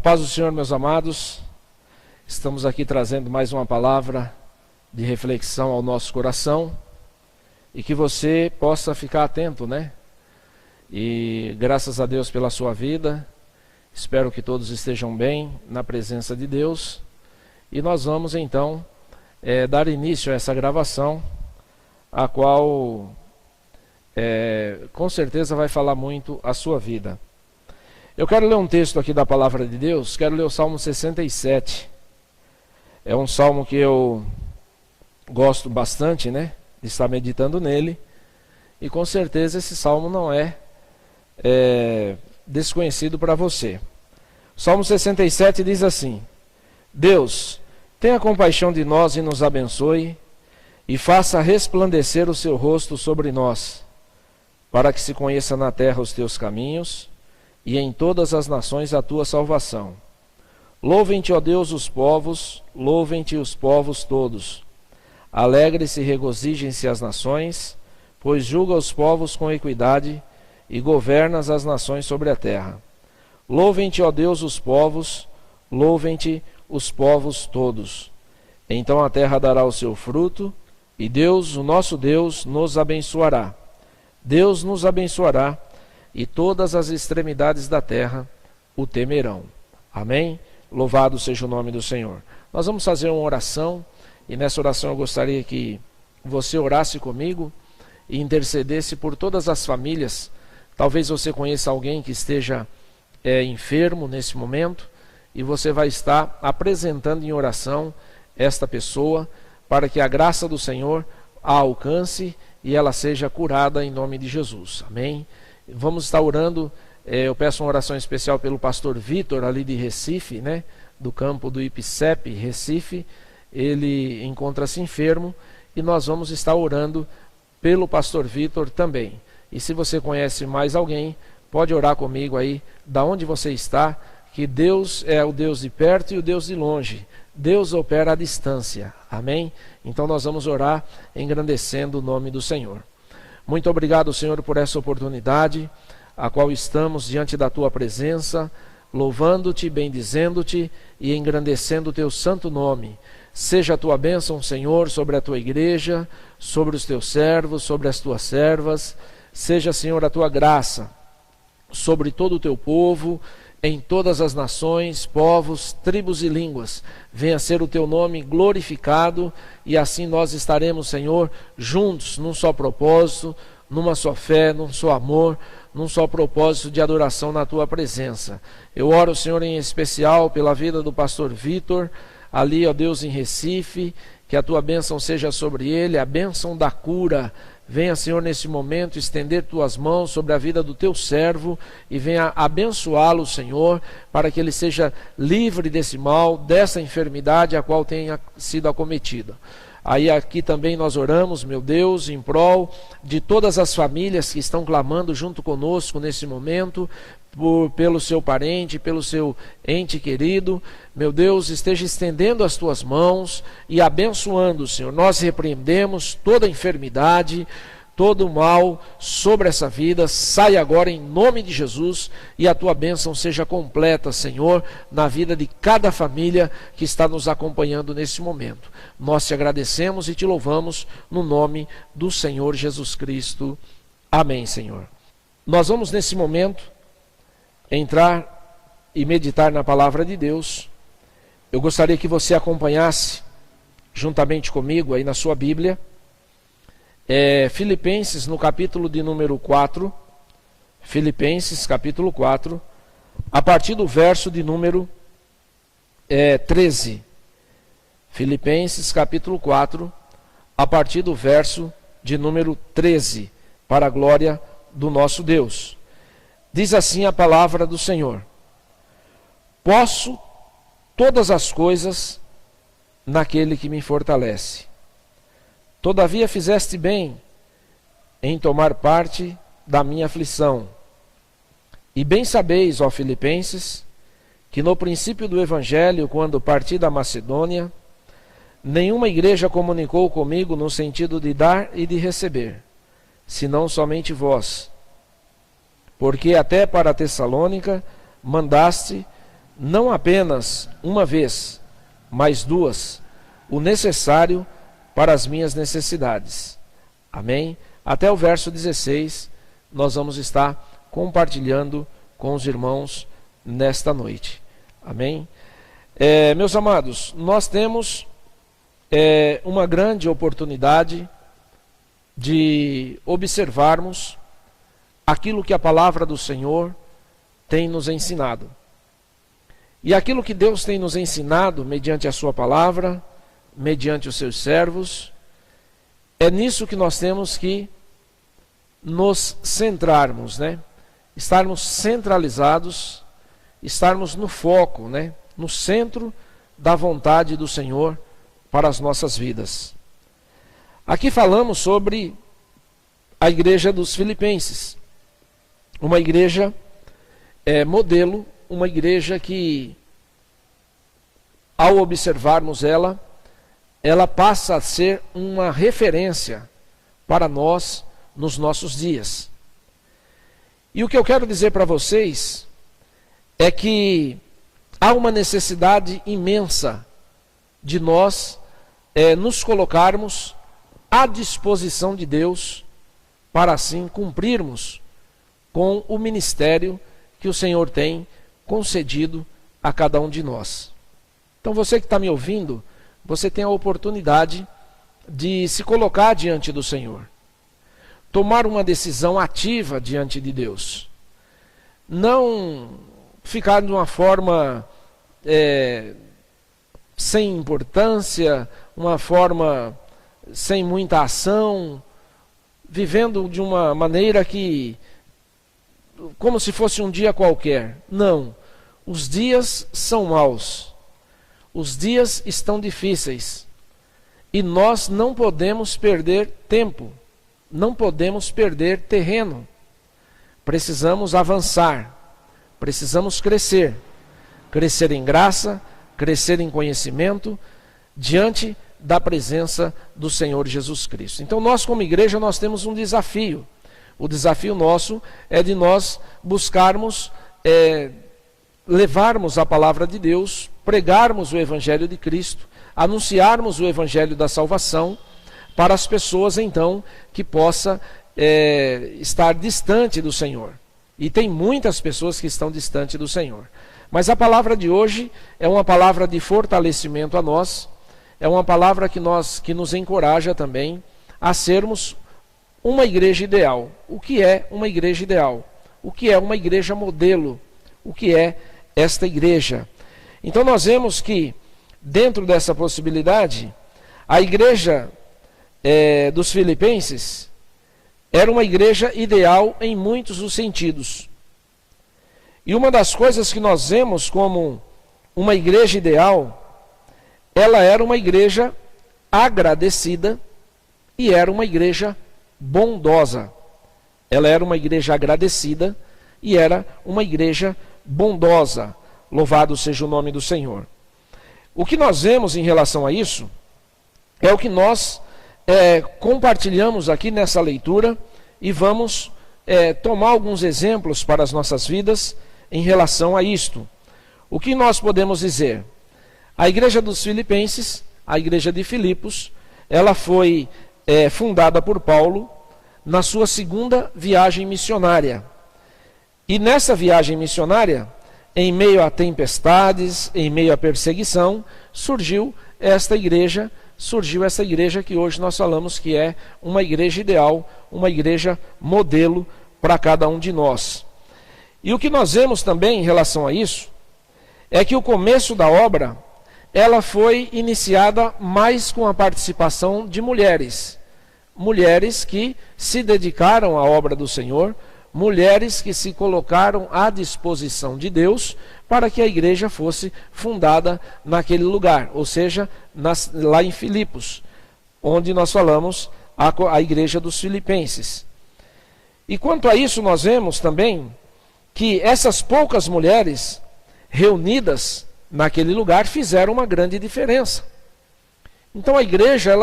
A paz do Senhor, meus amados. Estamos aqui trazendo mais uma palavra de reflexão ao nosso coração e que você possa ficar atento, né? E graças a Deus pela sua vida. Espero que todos estejam bem na presença de Deus. E nós vamos então dar início a essa gravação, a qual com certeza vai falar muito a sua vida. Eu quero ler um texto aqui da palavra de Deus, quero ler o Salmo 67. É um salmo que eu gosto bastante, né, de estar meditando nele. E com certeza esse salmo não é desconhecido para você. O Salmo 67 diz assim: Deus, tenha compaixão de nós e nos abençoe, e faça resplandecer o seu rosto sobre nós, para que se conheça na terra os teus caminhos, e em todas as nações a tua salvação. Louvem-te, ó Deus, os povos, louvem-te os povos todos. Alegre-se e regozijem-se as nações, pois julga os povos com equidade e governas as nações sobre a terra. Louvem-te, ó Deus, os povos, louvem-te os povos todos. Então a terra dará o seu fruto, e Deus, o nosso Deus, nos abençoará. Deus nos abençoará, e todas as extremidades da terra o temerão. Amém? Louvado seja o nome do Senhor. Nós vamos fazer uma oração, e nessa oração eu gostaria que você orasse comigo e intercedesse por todas as famílias. Talvez você conheça alguém que esteja enfermo nesse momento, e você vai estar apresentando em oração esta pessoa, para que a graça do Senhor a alcance e ela seja curada em nome de Jesus. Amém? Vamos estar orando. Eu peço uma oração especial pelo pastor Vitor, ali de Recife, né? Do campo do IPCEP, Recife. Ele encontra-se enfermo e nós vamos estar orando pelo pastor Vitor também. E se você conhece mais alguém, pode orar comigo aí, da onde você está, que Deus é o Deus de perto e o Deus de longe. Deus opera à distância. Amém? Então nós vamos orar engrandecendo o nome do Senhor. Muito obrigado, Senhor, por essa oportunidade, a qual estamos diante da Tua presença, louvando-Te, bendizendo-Te e engrandecendo o Teu santo nome. Seja a Tua bênção, Senhor, sobre a Tua igreja, sobre os Teus servos, sobre as Tuas servas. Seja, Senhor, a Tua graça sobre todo o Teu povo, em todas as nações, povos, tribos e línguas. Venha ser o Teu nome glorificado, e assim nós estaremos, Senhor, juntos, num só propósito, numa só fé, num só amor, num só propósito de adoração na Tua presença. Eu oro, Senhor, em especial pela vida do pastor Vitor, ali, ó Deus, em Recife, que a Tua bênção seja sobre ele, a bênção da cura. Venha, Senhor, nesse momento, estender Tuas mãos sobre a vida do Teu servo e venha abençoá-lo, Senhor, para que ele seja livre desse mal, dessa enfermidade a qual tenha sido acometida. Aí aqui também nós oramos, meu Deus, em prol de todas as famílias que estão clamando junto conosco nesse momento, pelo seu parente, pelo seu ente querido. Meu Deus, esteja estendendo as Tuas mãos e abençoando, Senhor. Nós repreendemos toda enfermidade, todo o mal sobre essa vida. Sai agora em nome de Jesus, e a Tua bênção seja completa, Senhor, na vida de cada família que está nos acompanhando nesse momento. Nós Te agradecemos e Te louvamos no nome do Senhor Jesus Cristo. Amém, Senhor. Nós vamos nesse momento entrar e meditar na palavra de Deus. Eu gostaria que você acompanhasse juntamente comigo aí na sua Bíblia, Filipenses, no capítulo de número 4, Filipenses capítulo 4, a partir do verso de número 13. Filipenses capítulo 4, a partir do verso de número 13, para a glória do nosso Deus. Diz assim a palavra do Senhor: Posso todas as coisas naquele que me fortalece. Todavia fizeste bem em tomar parte da minha aflição. E bem sabeis, ó Filipenses, que no princípio do Evangelho, quando parti da Macedônia, nenhuma igreja comunicou comigo no sentido de dar e de receber, senão somente vós. Porque até para Tessalônica mandaste não apenas uma vez, mas duas, o necessário para as minhas necessidades. Amém? Até o verso 16, nós vamos estar compartilhando com os irmãos nesta noite. Amém? Meus amados, nós temos uma grande oportunidade de observarmos aquilo que a palavra do Senhor tem nos ensinado. E aquilo que Deus tem nos ensinado, mediante a sua palavra, mediante os seus servos, é nisso que nós temos que nos centrarmos, né? Estarmos centralizados, estarmos no foco, né? No centro da vontade do Senhor para as nossas vidas. Aqui falamos sobre a igreja dos Filipenses, uma igreja modelo, uma igreja que, ao observarmos ela passa a ser uma referência para nós nos nossos dias. E o que eu quero dizer para vocês é que há uma necessidade imensa de nós nos colocarmos à disposição de Deus para assim cumprirmos com o ministério que o Senhor tem concedido a cada um de nós. Então você que está me ouvindo, você tem a oportunidade de se colocar diante do Senhor, tomar uma decisão ativa diante de Deus, não ficar de uma forma sem importância, uma forma sem muita ação, vivendo de uma maneira que, como se fosse um dia qualquer. Não, os dias são maus, os dias estão difíceis, e nós não podemos perder tempo, não podemos perder terreno. Precisamos avançar, precisamos crescer em graça, crescer em conhecimento, diante da presença do Senhor Jesus Cristo. Então nós como igreja, nós temos um desafio. O desafio nosso é de nós buscarmos, levarmos a palavra de Deus, pregarmos o Evangelho de Cristo, anunciarmos o Evangelho da salvação para as pessoas então que possa estar distante do Senhor. E tem muitas pessoas que estão distante do Senhor. Mas a palavra de hoje é uma palavra de fortalecimento a nós, é uma palavra que nos encoraja também a sermos uma igreja ideal. O que é uma igreja ideal? O que é uma igreja modelo? O que é esta igreja? Então nós vemos que, dentro dessa possibilidade, a igreja dos Filipenses era uma igreja ideal em muitos os sentidos. E uma das coisas que nós vemos como uma igreja ideal, ela era uma igreja agradecida e era uma igreja bondosa. Ela era uma igreja agradecida e era uma igreja bondosa. Louvado seja o nome do Senhor. O que nós vemos em relação a isso é o que nós compartilhamos aqui nessa leitura e vamos tomar alguns exemplos para as nossas vidas em relação a isto. O que nós podemos dizer? A igreja dos Filipenses, a igreja de Filipos, ela foi fundada por Paulo na sua segunda viagem missionária. E nessa viagem missionária, em meio a tempestades, em meio a perseguição, surgiu esta igreja que hoje nós falamos que é uma igreja ideal, uma igreja modelo para cada um de nós. E o que nós vemos também em relação a isso, é que o começo da obra, ela foi iniciada mais com a participação de mulheres. Mulheres que se dedicaram à obra do Senhor, mulheres que se colocaram à disposição de Deus para que a igreja fosse fundada naquele lugar, ou seja, lá em Filipos, onde nós falamos a igreja dos Filipenses. E quanto a isso nós vemos também que essas poucas mulheres reunidas naquele lugar fizeram uma grande diferença. Então a igreja,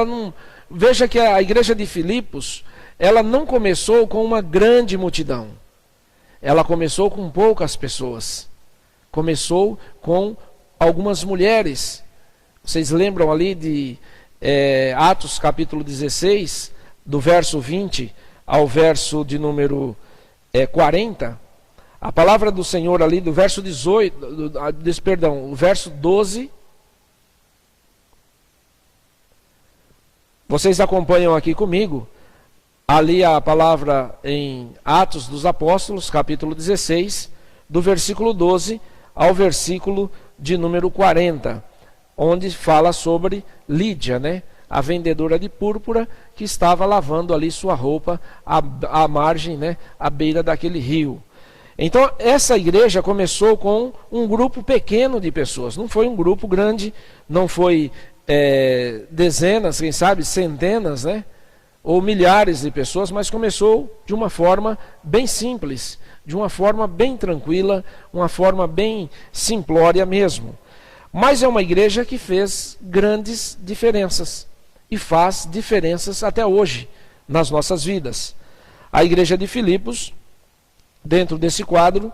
veja que a igreja de Filipos, ela não começou com uma grande multidão. Ela começou com poucas pessoas. Começou com algumas mulheres. Vocês lembram ali de Atos capítulo 16, do verso 20 ao verso de número 40? A palavra do Senhor ali do verso 18, o verso 12. Vocês acompanham aqui comigo, ali a palavra em Atos dos Apóstolos, capítulo 16, do versículo 12 ao versículo de número 40, onde fala sobre Lídia, né? A vendedora de púrpura que estava lavando ali sua roupa à margem, né? À beira daquele rio. Então, essa igreja começou com um grupo pequeno de pessoas, não foi um grupo grande, não foi dezenas, quem sabe centenas, né? Ou milhares de pessoas, mas começou de uma forma bem simples, de uma forma bem tranquila, uma forma bem simplória mesmo. Mas é uma igreja que fez grandes diferenças e faz diferenças até hoje nas nossas vidas. A igreja de Filipos, dentro desse quadro,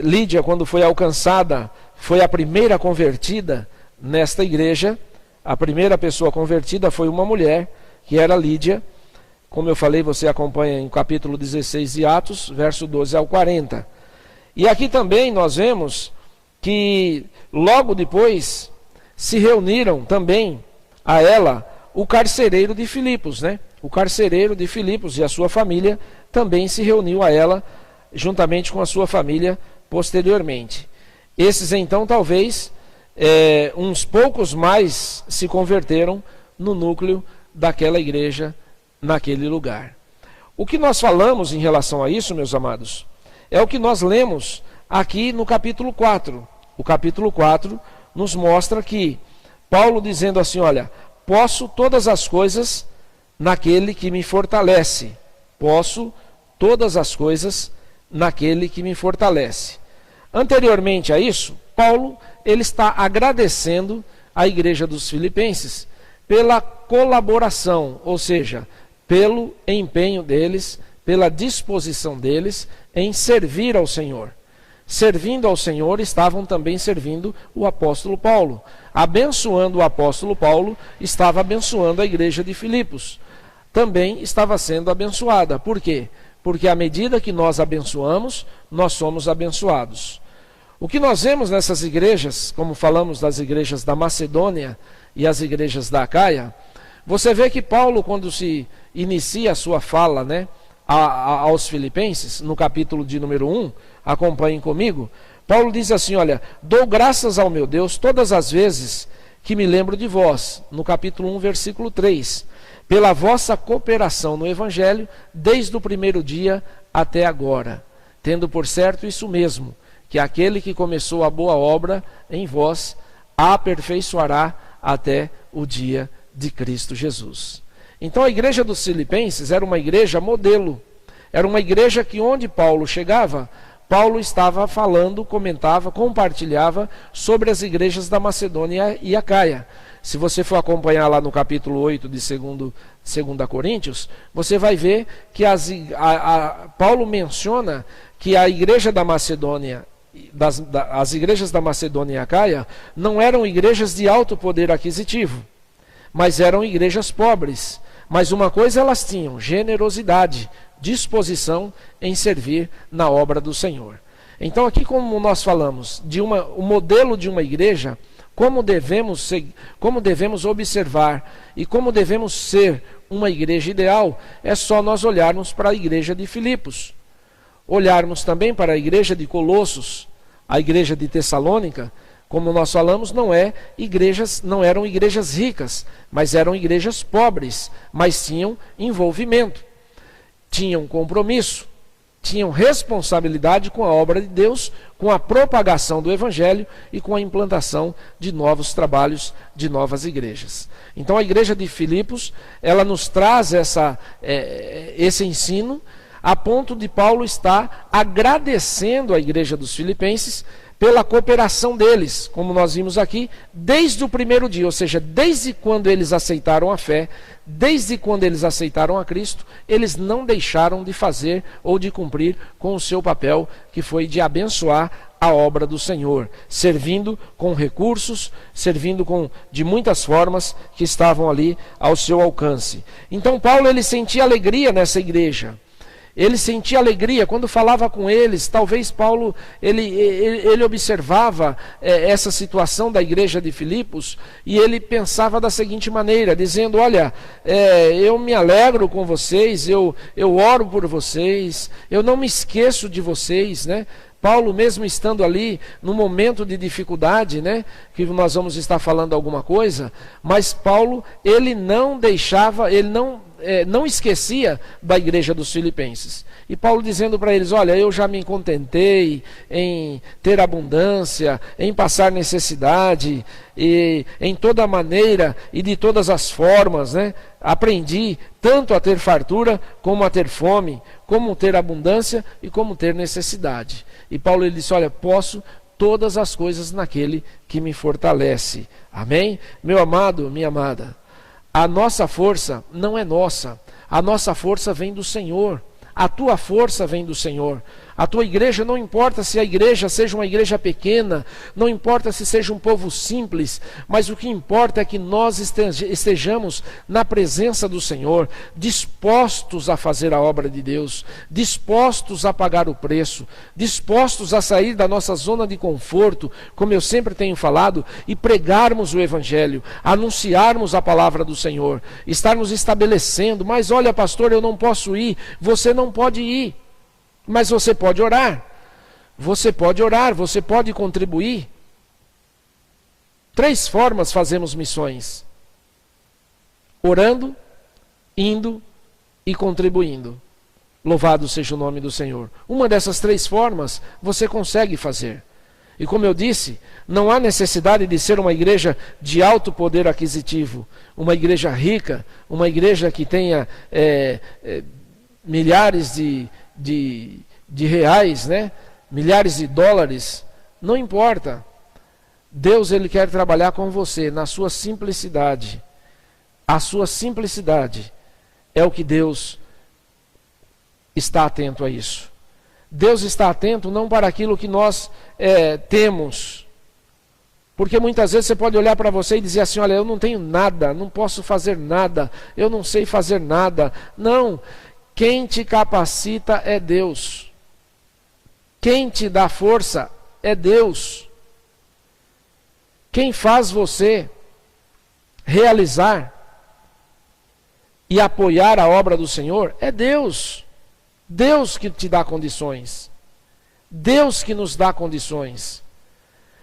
Lídia, quando foi alcançada, foi a primeira convertida nesta igreja. A primeira pessoa convertida foi uma mulher, que era Lídia. Como eu falei, você acompanha em capítulo 16 de Atos, verso 12 ao 40. E aqui também nós vemos que logo depois se reuniram também a ela o carcereiro de Filipos, né? O carcereiro de Filipos e a sua família também se reuniu a ela, juntamente com a sua família, posteriormente. Esses então, talvez, uns poucos mais se converteram no núcleo daquela igreja, naquele lugar. O que nós falamos em relação a isso, meus amados, é o que nós lemos aqui no capítulo 4. O capítulo 4 nos mostra que Paulo dizendo assim, olha, posso todas as coisas naquele que me fortalece. Posso todas as coisas naquele que me fortalece. Anteriormente a isso, Paulo ele está agradecendo à igreja dos Filipenses pela colaboração, ou seja, pelo empenho deles, pela disposição deles em servir ao Senhor. Servindo ao Senhor, estavam também servindo o apóstolo Paulo. Abençoando o apóstolo Paulo, estava abençoando a igreja de Filipos. Também estava sendo abençoada. Por quê? Porque à medida que nós abençoamos, nós somos abençoados. O que nós vemos nessas igrejas, como falamos das igrejas da Macedônia e as igrejas da Acaia, você vê que Paulo, quando se inicia a sua fala, né, aos Filipenses, no capítulo de número 1, acompanhem comigo, Paulo diz assim, olha, dou graças ao meu Deus todas as vezes que me lembro de vós, no capítulo 1, versículo 3, pela vossa cooperação no Evangelho, desde o primeiro dia até agora, tendo por certo isso mesmo, que aquele que começou a boa obra em vós, a aperfeiçoará até o dia de Cristo Jesus. Então a igreja dos Filipenses era uma igreja modelo, era uma igreja que onde Paulo chegava, Paulo estava falando, comentava, compartilhava sobre as igrejas da Macedônia e Acaia. Se você for acompanhar lá no capítulo 8 de 2 Coríntios, você vai ver que Paulo menciona que a igreja da Macedônia, as igrejas da Macedônia e Acaia, não eram igrejas de alto poder aquisitivo, mas eram igrejas pobres. Mas uma coisa elas tinham, generosidade, disposição em servir na obra do Senhor. Então aqui, como nós falamos, o modelo de uma igreja, como devemos observar e como devemos ser uma igreja ideal, é só nós olharmos para a igreja de Filipos, olharmos também para a igreja de Colossos, a igreja de Tessalônica. Como nós falamos, não eram igrejas ricas, mas eram igrejas pobres, mas tinham envolvimento, tinham compromisso, tinham responsabilidade com a obra de Deus, com a propagação do Evangelho e com a implantação de novos trabalhos, de novas igrejas. Então a igreja de Filipos, ela nos traz esse ensino, a ponto de Paulo estar agradecendo a igreja dos Filipenses pela cooperação deles, como nós vimos aqui, desde o primeiro dia, ou seja, desde quando eles aceitaram a fé, desde quando eles aceitaram a Cristo, eles não deixaram de fazer ou de cumprir com o seu papel, que foi de abençoar a obra do Senhor, servindo com recursos, servindo de muitas formas que estavam ali ao seu alcance. Então Paulo, ele sentia alegria nessa igreja. Ele sentia alegria quando falava com eles. Talvez Paulo, ele observava essa situação da igreja de Filipos, e ele pensava da seguinte maneira, dizendo: olha, eu me alegro com vocês, eu oro por vocês, eu não me esqueço de vocês, né? Paulo, mesmo estando ali no momento de dificuldade, né, que nós vamos estar falando alguma coisa, mas Paulo, ele não deixava, ele não esquecia da igreja dos filipenses. E Paulo dizendo para eles: olha, eu já me contentei em ter abundância, em passar necessidade, e em toda maneira e de todas as formas, né, aprendi tanto a ter fartura, como a ter fome, como ter abundância e como ter necessidade. E Paulo, ele disse: olha, posso todas as coisas naquele que me fortalece. Amém? Meu amado, minha amada, a nossa força não é nossa, a nossa força vem do Senhor. A tua força vem do Senhor. A tua igreja, não importa se a igreja seja uma igreja pequena, não importa se seja um povo simples, mas o que importa é que nós estejamos na presença do Senhor, dispostos a fazer a obra de Deus, dispostos a pagar o preço, dispostos a sair da nossa zona de conforto, como eu sempre tenho falado, e pregarmos o Evangelho, anunciarmos a palavra do Senhor, estarmos estabelecendo: mas olha, pastor, eu não posso ir. Você não pode ir, mas você pode orar, você pode contribuir. 3 formas fazemos missões: orando, indo e contribuindo. Louvado seja o nome do Senhor. Uma dessas 3 formas você consegue fazer. E como eu disse, não há necessidade de ser uma igreja de alto poder aquisitivo, uma igreja rica, uma igreja que tenha milhares de reais, né? Milhares de dólares. Não importa. Deus, ele quer trabalhar com você na sua simplicidade. A sua simplicidade é o que Deus está atento a isso. Deus está atento não para aquilo que nós temos. Porque muitas vezes você pode olhar para você e dizer assim: olha, eu não tenho nada, não posso fazer nada, eu não sei fazer nada. Não. Quem te capacita é Deus. Quem te dá força é Deus. Quem faz você realizar e apoiar a obra do Senhor é Deus. Deus que te dá condições. Deus que nos dá condições.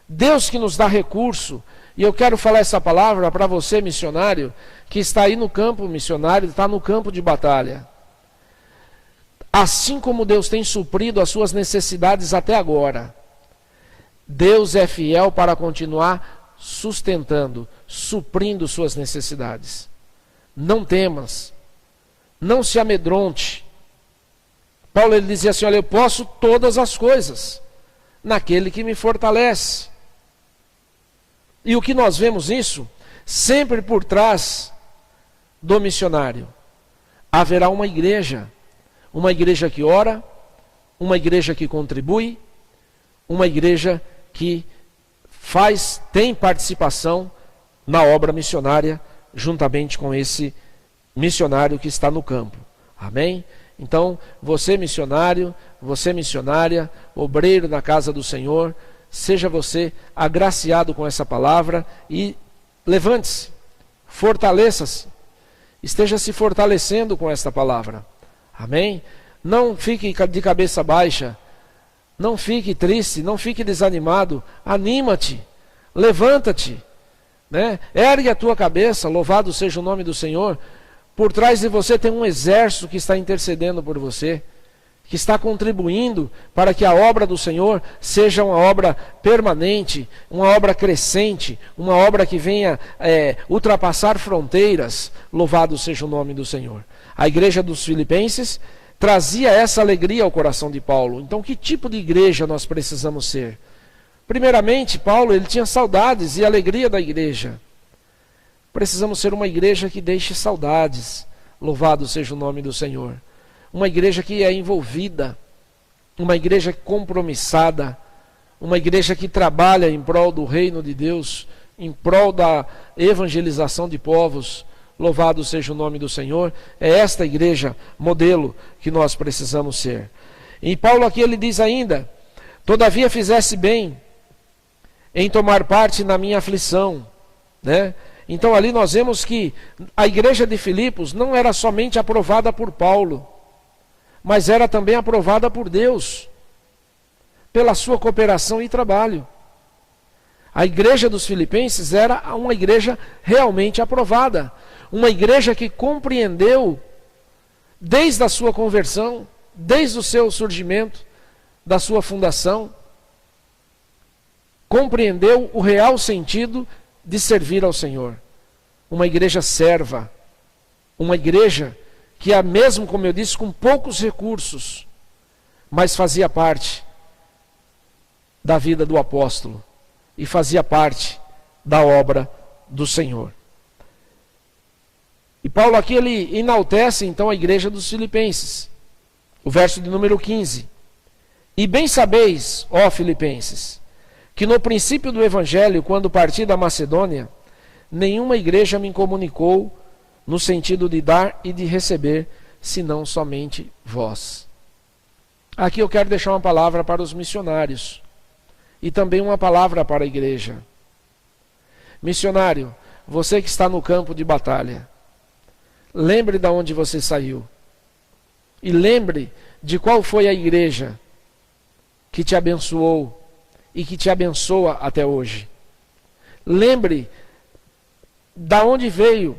Deus que nos dá recurso. E eu quero falar essa palavra para você, missionário, que está aí no campo missionário, está no campo de batalha. Assim como Deus tem suprido as suas necessidades até agora, Deus é fiel para continuar sustentando, suprindo suas necessidades. Não temas, não se amedronte. Paulo, ele dizia assim: olha, eu posso todas as coisas naquele que me fortalece. E o que nós vemos isso? Sempre por trás do missionário haverá uma igreja que ora, uma igreja que contribui, uma igreja que tem participação na obra missionária, juntamente com esse missionário que está no campo. Amém? Então, você missionário, você missionária, obreiro na casa do Senhor, seja você agraciado com essa palavra e levante-se, fortaleça-se, esteja se fortalecendo com esta palavra. Amém? Não fique de cabeça baixa, não fique triste, não fique desanimado, anima-te, levanta-te, né? Ergue a tua cabeça, louvado seja o nome do Senhor. Por trás de você tem um exército que está intercedendo por você, que está contribuindo para que a obra do Senhor seja uma obra permanente, uma obra crescente, uma obra que venha ultrapassar fronteiras. Louvado seja o nome do Senhor. A igreja dos Filipenses trazia essa alegria ao coração de Paulo. Então, que tipo de igreja nós precisamos ser? Primeiramente, Paulo, ele tinha saudades e alegria da igreja. Precisamos ser uma igreja que deixe saudades. Louvado seja o nome do Senhor. Uma igreja que é envolvida, uma igreja compromissada, uma igreja que trabalha em prol do reino de Deus, em prol da evangelização de povos. Louvado seja o nome do Senhor. É esta igreja modelo que nós precisamos ser. E Paulo aqui ele diz ainda: todavia fizesse bem em tomar parte na minha aflição, né? Então ali nós vemos que a igreja de Filipos não era somente aprovada por Paulo, mas era também aprovada por Deus, pela sua cooperação e trabalho. A igreja dos filipenses era uma igreja realmente aprovada, uma igreja que compreendeu, desde a sua conversão, desde o seu surgimento, da sua fundação, compreendeu o real sentido de servir ao Senhor. Uma igreja serva, uma igreja que, mesmo como eu disse, com poucos recursos, mas fazia parte da vida do apóstolo e fazia parte da obra do Senhor. E Paulo aqui ele enaltece então a igreja dos filipenses. O verso de número 15. E bem sabeis, ó filipenses, que no princípio do evangelho, quando parti da Macedônia, nenhuma igreja me comunicou no sentido de dar e de receber, senão somente vós. Aqui eu quero deixar uma palavra para os missionários e também uma palavra para a igreja. Missionário, você que está no campo de batalha, lembre de onde você saiu e lembre de qual foi a igreja que te abençoou e que te abençoa até hoje. Lembre da onde veio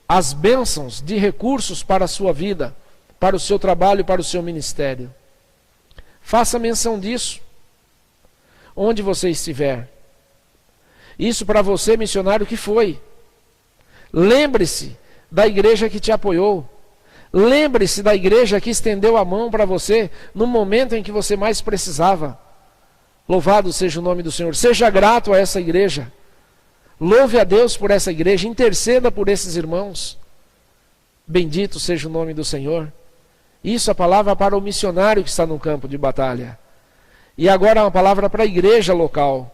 as bênçãos de recursos para a sua vida, para o seu trabalho, para o seu ministério. Faça menção disso, onde você estiver. Isso para você, missionário, que foi. Lembre-se da igreja que te apoiou. Lembre-se da igreja que estendeu a mão para você no momento em que você mais precisava. Louvado seja o nome do Senhor. Seja grato a essa igreja. Louve a Deus por essa igreja, interceda por esses irmãos. Bendito seja o nome do Senhor. Isso é a palavra para o missionário que está no campo de batalha. E agora uma palavra para a igreja local.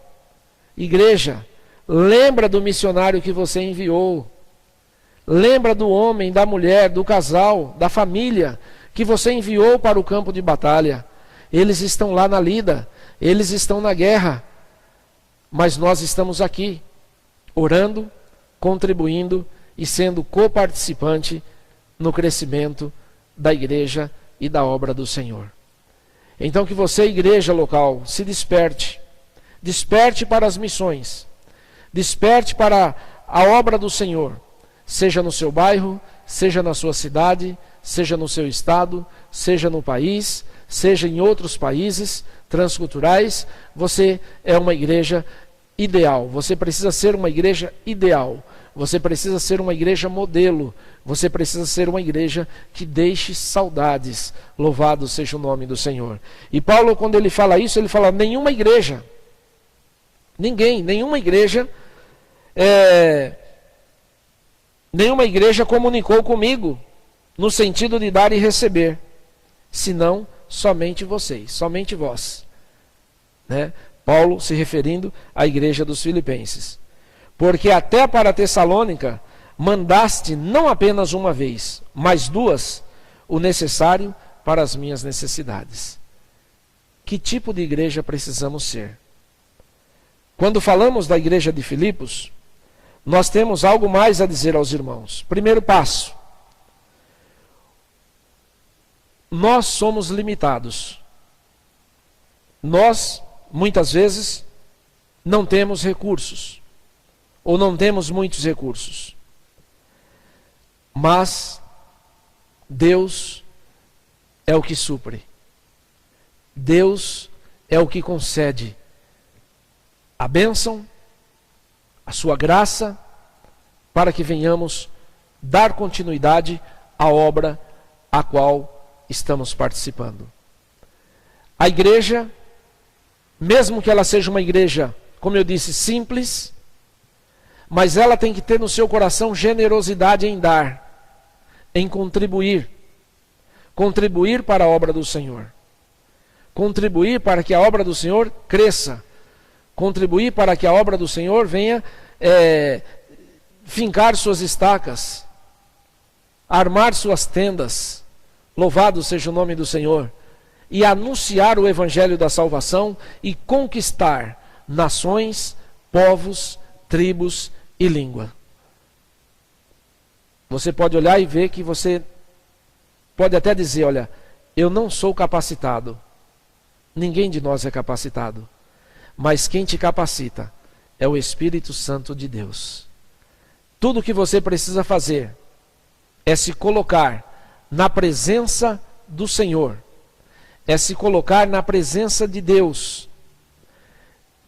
Igreja, lembra do missionário que você enviou. Lembra do homem, da mulher, do casal, da família que você enviou para o campo de batalha. Eles estão lá na lida, eles estão na guerra, mas nós estamos aqui, orando, contribuindo e sendo coparticipante no crescimento da igreja e da obra do Senhor. Então que você, igreja local, se desperte. Desperte para as missões. Desperte para a obra do Senhor. Seja no seu bairro, seja na sua cidade, seja no seu estado, seja no país, seja em outros países transculturais. Você é uma igreja ideal. Você precisa ser uma igreja ideal. Você precisa ser uma igreja modelo. Você precisa ser uma igreja que deixe saudades. Louvado seja o nome do Senhor. E Paulo, quando ele fala isso, ele fala: nenhuma igreja, nenhuma igreja comunicou comigo no sentido de dar e receber, senão somente vocês, somente vós, né? Paulo se referindo à igreja dos filipenses. Porque até para Tessalônica mandaste não apenas uma vez, mas duas, o necessário para as minhas necessidades. Que tipo de igreja precisamos ser? Quando falamos da igreja de Filipos, nós temos algo mais a dizer aos irmãos. Primeiro passo: nós somos limitados. Nós, muitas vezes, não temos recursos, ou não temos muitos recursos. Mas Deus é o que supre. Deus é o que concede a bênção, a sua graça, para que venhamos dar continuidade à obra a qual estamos participando. A igreja mesmo que ela seja uma igreja, como eu disse, simples, mas ela tem que ter no seu coração generosidade em dar, em contribuir. Contribuir para a obra do Senhor. Contribuir para que a obra do Senhor cresça. Contribuir para que a obra do Senhor venha fincar suas estacas, armar suas tendas. Louvado seja o nome do Senhor. E anunciar o evangelho da salvação e conquistar nações, povos, tribos e língua. Você pode olhar e ver que você pode até dizer, olha, eu não sou capacitado. Ninguém de nós é capacitado. Mas quem te capacita é o Espírito Santo de Deus. Tudo o que você precisa fazer é se colocar na presença do Senhor. É se colocar na presença de Deus.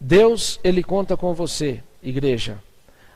Deus, Ele conta com você, igreja.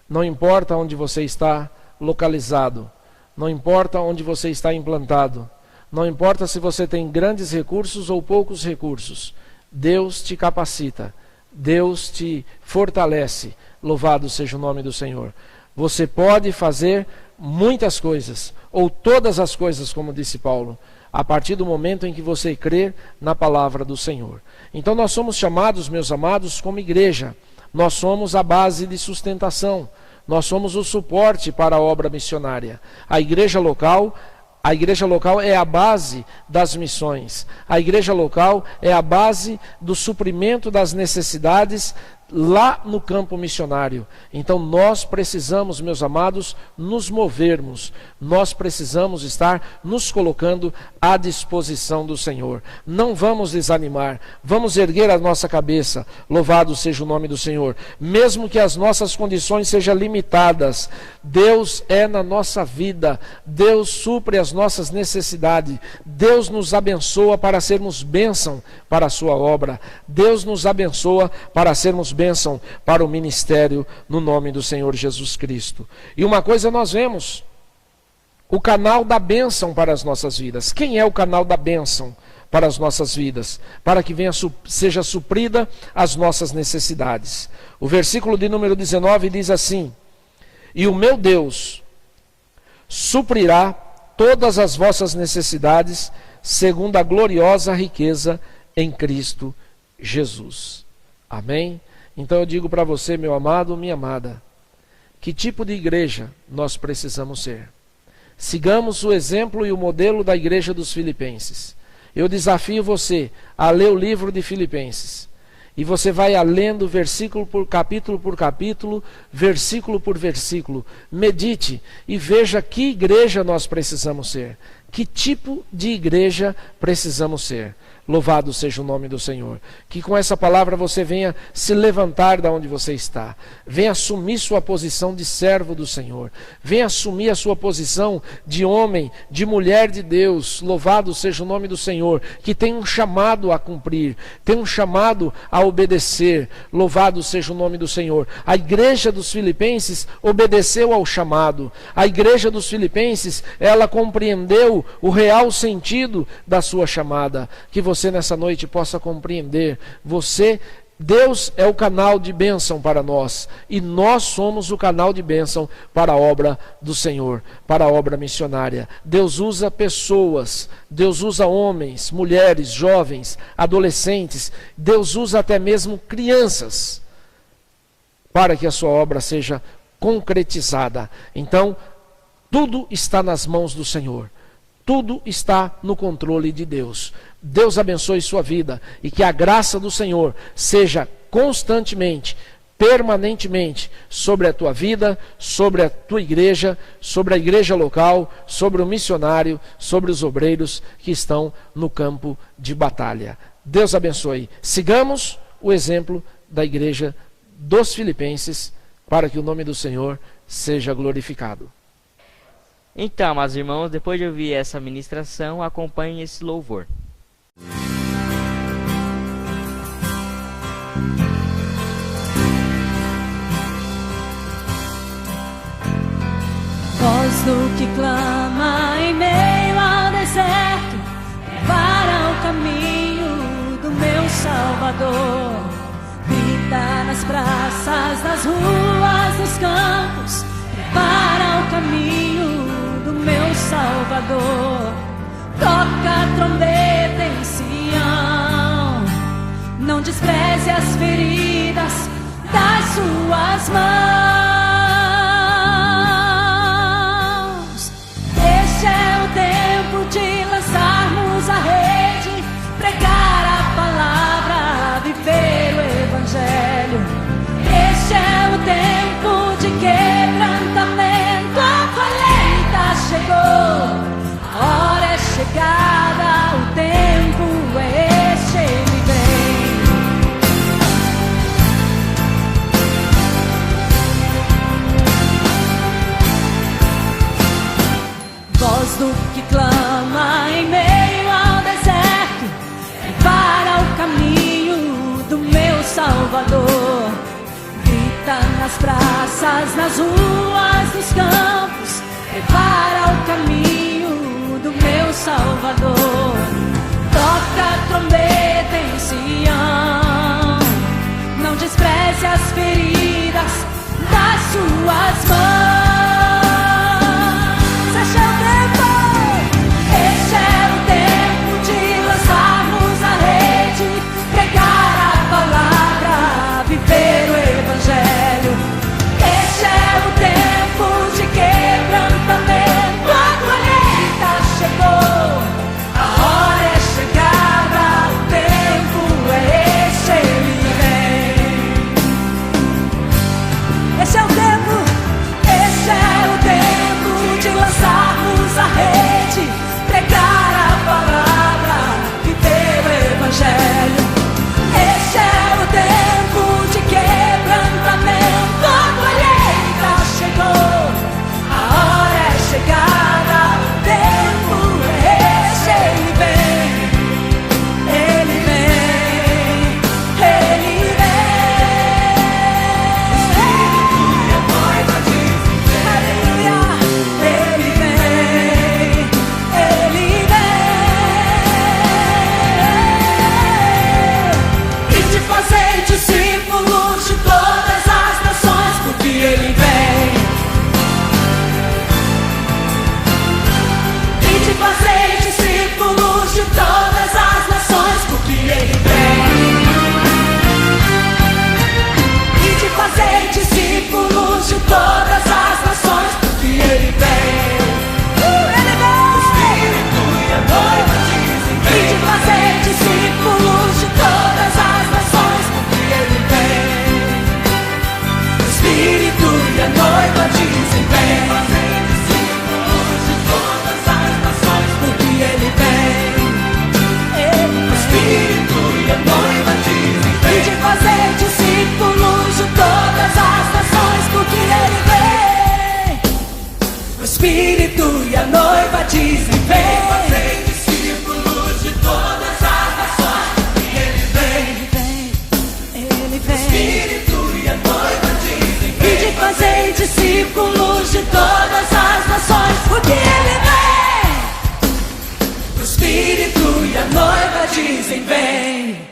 Não importa onde você está localizado. Não importa onde você está implantado. Não importa se você tem grandes recursos ou poucos recursos. Deus te capacita. Deus te fortalece. Louvado seja o nome do Senhor. Você pode fazer muitas coisas, ou todas as coisas, como disse Paulo, a partir do momento em que você crer na palavra do Senhor. Então nós somos chamados, meus amados, como igreja. Nós somos a base de sustentação. Nós somos o suporte para a obra missionária. A igreja local é a base das missões. A igreja local é a base do suprimento das necessidades lá no campo missionário. Então nós precisamos, meus amados, nos movermos. Nós precisamos estar nos colocando à disposição do Senhor. Não vamos desanimar. Vamos erguer a nossa cabeça. Louvado seja o nome do Senhor. Mesmo que as nossas condições sejam limitadas, Deus é na nossa vida. Deus supre as nossas necessidades. Deus nos abençoa para sermos bênção para a sua obra. Deus nos abençoa para sermos bênção para o ministério no nome do Senhor Jesus Cristo. E uma coisa nós vemos, o canal da bênção para as nossas vidas. Quem é o canal da bênção para as nossas vidas? Para que seja suprida as nossas necessidades. O versículo de número 19 diz assim: e o meu Deus suprirá todas as vossas necessidades segundo a gloriosa riqueza em Cristo Jesus. Amém? Então eu digo para você, meu amado, minha amada, que tipo de igreja nós precisamos ser? Sigamos o exemplo e o modelo da igreja dos Filipenses. Eu desafio você a ler o livro de Filipenses. E você vai lendo versículo por capítulo, versículo por versículo. Medite e veja que igreja nós precisamos ser. Que tipo de igreja precisamos ser. Louvado seja o nome do Senhor. Que com essa palavra você venha se levantar da onde você está. Venha assumir sua posição de servo do Senhor. Venha assumir a sua posição de homem, de mulher de Deus. Louvado seja o nome do Senhor. Que tem um chamado a cumprir. Tem um chamado a obedecer. Louvado seja o nome do Senhor. A igreja dos Filipenses obedeceu ao chamado. A igreja dos Filipenses, ela compreendeu o real sentido da sua chamada. Que você nessa noite possa compreender. Deus é o canal de bênção para nós. E nós somos o canal de bênção para a obra do Senhor, para a obra missionária. Deus usa pessoas, Deus usa homens, mulheres, jovens, adolescentes. Deus usa até mesmo crianças para que a sua obra seja concretizada. Então, tudo está nas mãos do Senhor. Tudo está no controle de Deus. Deus abençoe sua vida e que a graça do Senhor seja constantemente, permanentemente sobre a tua vida, sobre a tua igreja, sobre a igreja local, sobre o missionário, sobre os obreiros que estão no campo de batalha. Deus abençoe. Sigamos o exemplo da igreja dos Filipenses para que o nome do Senhor seja glorificado. Então, meus irmãos, depois de ouvir essa ministração, acompanhem esse louvor. Voz do que clama em meio ao deserto, para o caminho do meu Salvador. grita nas praças, nas ruas, nos campos, prepara o caminho do meu Salvador. Toca a trombeta em Sião, não despreze as feridas das suas mãos. Este é o tempo de lançarmos a rede, pregar a palavra, viver o evangelho. Este é o tempo de quebrantamento, a colheita chegou, a hora é chegada, o tempo é este, ele vem. Voz do que clama em meio ao deserto, prepara o caminho do meu Salvador. Grita nas praças, nas ruas, nos campos, prepara o caminho do meu Salvador. Toca a trombeta em Sião, não despreze as feridas das suas mãos. Este é o tempo, este é o tempo de lançarmos a rede, pregar a palavra, viver o evangelho. Este é o tempo de quebrantamento, a colheita chegou, a hora é chegada, o tempo é este, ele vem. Este é o tempo, este é o tempo de lançarmos a rede, pregar a palavra, viver o evangelho. Este é o tempo de quebrantamento, a colheita chegou, a hora é chegada, o tempo é este, ele vem, ele vem, ele vem. Aleluia, ele vem, ele vem. E te fazer discípulos de todas as nações, porque ele vem. E te fazer discípulos de todas as nações, porque ele vem. E te fazer discípulos de todas as nações, porque ele vem. Ele vem. O Espírito e a noiva dizem vem. E te fazer discípulos de todas as nações, porque ele vem. O Espírito e a noiva dizem vem. Fazer discípulos de todas as nações, porque ele vem. O Espírito e a noiva dizem vem. E de fazer discípulos de todas as nações, porque ele vem. O Espírito e a noiva dizem vem. Fazer discípulos de todas as nações, porque ele vem. Ele vem. O Espírito e a noiva dizem vem. E de fazer discípulos de todas as nações, porque ele vem. O Espírito e a noiva dizem vem.